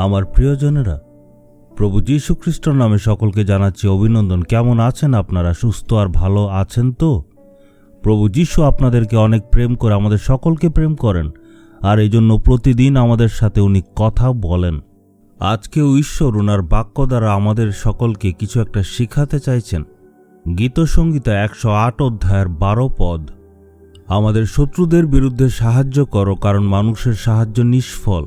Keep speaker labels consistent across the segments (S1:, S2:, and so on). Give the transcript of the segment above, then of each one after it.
S1: আমার প্রিয়জনেরা, প্রভু যীশু খ্রিস্টর নামে সকলকে জানাচ্ছি অভিনন্দন। কেমন আছেন আপনারা? সুস্থ আর ভালো আছেন তো? প্রভু যীশু আপনাদেরকে অনেক প্রেম করে, আমাদের সকলকে প্রেম করেন, আর এই জন্য প্রতিদিন আমাদের সাথে উনি কথা বলেন। আজকেও ঈশ্বর ওনার বাক্য দ্বারা আমাদের সকলকে কিছু একটা শিখাতে চাইছেন। গীতসংহিতা 108 অধ্যায়ের 12 পদ, আমাদের শত্রুদের বিরুদ্ধে সাহায্য করো, কারণ মানুষের সাহায্য নিষ্ফল।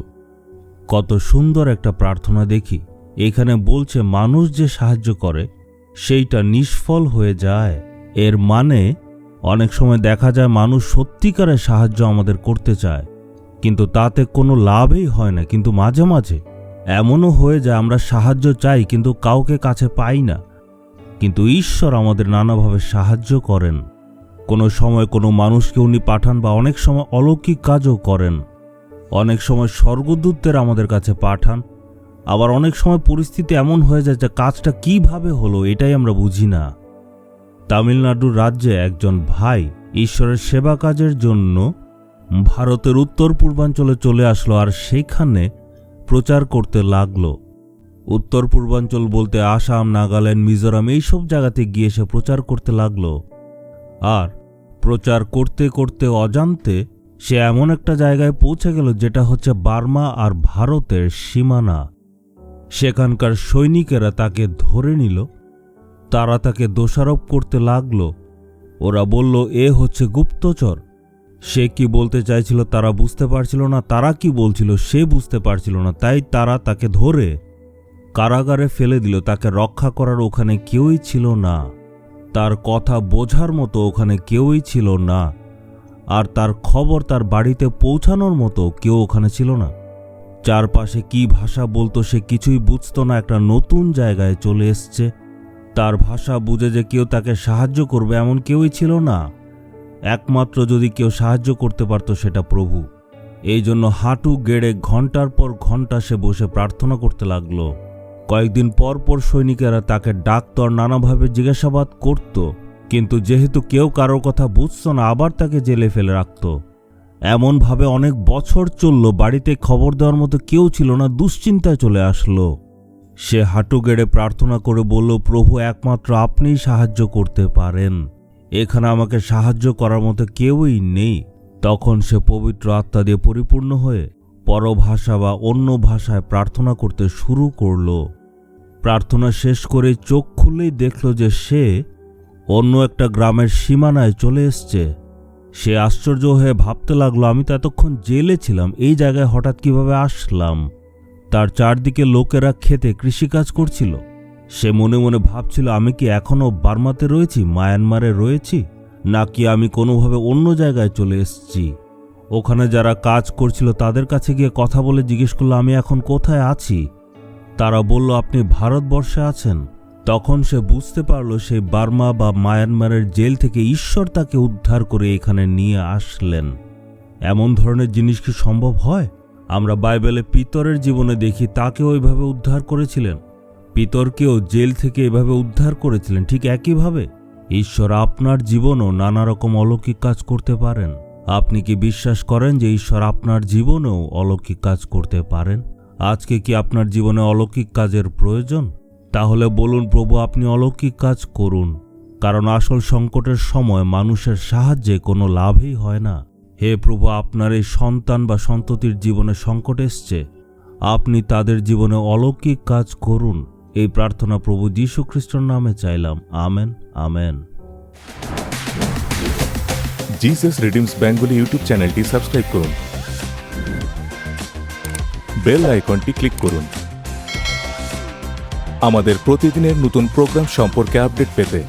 S1: কত সুন্দর একটা প্রার্থনা দেখি। এখানে বলছে মানুষ যে সাহায্য করে সেইটা নিষ্ফল হয়ে যায়। এর মানে অনেক সময় দেখা যায় মানুষ সত্যিকারের সাহায্য আমাদের করতে চায়, কিন্তু তাতে কোনো লাভই হয় না। কিন্তু মাঝে মাঝে এমনও হয়ে যায় আমরা সাহায্য চাই কিন্তু কাউকে কাছে পাই না। কিন্তু ঈশ্বর আমাদের নানাভাবে সাহায্য করেন। কোনো সময় কোনো মানুষকে উনি পাঠান, বা অনেক সময় অলৌকিক কাজও করেন। অনেক সময় স্বর্গদূতদের আমাদের কাছে পাঠান, আবার অনেক সময় পরিস্থিতি এমন হয়ে যায় যে কাজটা কিভাবে হলো এটাই আমরা বুঝি না। তামিলনাড়ুর রাজ্যে একজন ভাই ঈশ্বরের সেবা কাজের জন্য ভারতের উত্তর পূর্বাঞ্চলে চলে আসলো, আর সেইখানে প্রচার করতে লাগলো। উত্তর পূর্বাঞ্চল বলতে আসাম, নাগাল্যান্ড, মিজোরাম এইসব জায়গাতে গিয়ে সে প্রচার করতে লাগলো। আর প্রচার করতে করতে অজান্তে সে এমন একটা জায়গায় পৌঁছে গেল যেটা হচ্ছে বার্মা আর ভারতের সীমানা। সেখানকার সৈনিকেরা তাকে ধরে নিল। তারা তাকে দোষারোপ করতে লাগলো। ওরা বলল এ হচ্ছে গুপ্তচর। সে কি বলতে চাইছিল তারা বুঝতে পারছিল না, তারা কি বলছিল সে বুঝতে পারছিল না। তাই তারা তাকে ধরে কারাগারে ফেলে দিল। তাকে রক্ষা করার ওখানে কেউই ছিল না, তার কথা বোঝার মতো ওখানে কেউই ছিল না, আর তার খবর তার বাড়িতে পৌঁছানোর মতো কেউ ওখানে ছিল না। চারপাশে কি ভাষা বলতো সে কিছুই বুঝতো না। একটা নতুন জায়গায় চলে এসছে, তার ভাষা বুঝে যে কেউ তাকে সাহায্য করবে এমন কেউই ছিল না। একমাত্র যদি কেউ সাহায্য করতে পারত সেটা প্রভু। এই জন্য হাঁটু গেড়ে ঘন্টার পর ঘন্টা সে বসে প্রার্থনা করতে লাগলো। কয়েকদিন পর পর সৈনিকেরা তাকে ডাকত আর নানাভাবে জিজ্ঞাসাবাদ করত, কিন্তু যেহেতু কেউ কারোর কথা বুঝত না আবার তাকে জেলে ফেলে রাখত। এমনভাবে অনেক বছর চলল। বাড়িতে খবর দেওয়ার মতো কেউ ছিল না। দুশ্চিন্তায় চলে আসলো। সে হাঁটু গেড়ে প্রার্থনা করে বলল, প্রভু একমাত্র আপনিই সাহায্য করতে পারেন, এখানে আমাকে সাহায্য করার মতো কেউই নেই। তখন সে পবিত্র আত্মা দিয়ে পরিপূর্ণ হয়ে পরভাষা বা অন্য ভাষায় প্রার্থনা করতে শুরু করল। প্রার্থনা শেষ করে চোখ খুললেই দেখল যে সে অন্য একটা গ্রামের সীমানায় চলে এসছে। সে আশ্চর্য হয়ে ভাবতে লাগলো, আমি তো এতক্ষণ জেলে ছিলাম, এই জায়গায় হঠাৎ কিভাবে আসলাম? তার চারদিকে লোকেরা খেতে কৃষিকাজ করছিল। সে মনে মনে ভাবছিল, আমি কি এখনও বার্মাতে রয়েছি, মায়ানমারে রয়েছি, নাকি আমি কোনোভাবে অন্য জায়গায় চলে এসেছি? ওখানে যারা কাজ করছিল তাদের কাছে গিয়ে কথা বলে জিজ্ঞেস করলো, আমি এখন কোথায় আছি? তারা বলল, আপনি ভারতবর্ষে আছেন। তখন সে বুঝতে পারল সেই বার্মা বা মায়ানমারের জেল থেকে ঈশ্বর তাকে উদ্ধার করে এখানে নিয়ে আসলেন। এমন ধরনের জিনিস কি সম্ভব হয়? আমরা বাইবেলে পিতরের জীবনে দেখি তাকে ওইভাবে উদ্ধার করেছিলেন। পিতরকেও জেল থেকে এভাবে উদ্ধার করেছিলেন। ঠিক একইভাবে ঈশ্বর আপনার জীবনেও নানা রকম অলৌকিক কাজ করতে পারেন। আপনি কি বিশ্বাস করেন যে ঈশ্বর আপনার জীবনেও অলৌকিক কাজ করতে পারেন? আজকে কি আপনার জীবনে অলৌকিক কাজের প্রয়োজন? তাহলে বলুন, প্রভু আপনি অলৌকিক কাজ করুন, কারণ আসল সংকটের সময় মানুষের সাহায্যে কোনো লাভই হয় না। হে প্রভু, আপনার এই সন্তান বা সন্ততির জীবনে সংকট এসছে, আপনি তাদের জীবনে অলৌকিক কাজ করুন। এই প্রার্থনা প্রভু যীশু খ্রিস্টর নামে চাইলাম। Amen, amen.
S2: Jesus redeems Bengali YouTube চ্যানেলটি সাবস্ক্রাইব করুন, বেল আইকনটি ক্লিক করুন আমাদের প্রতিদিনের নতুন প্রোগ্রাম সম্পর্কে আপডেট পেতে।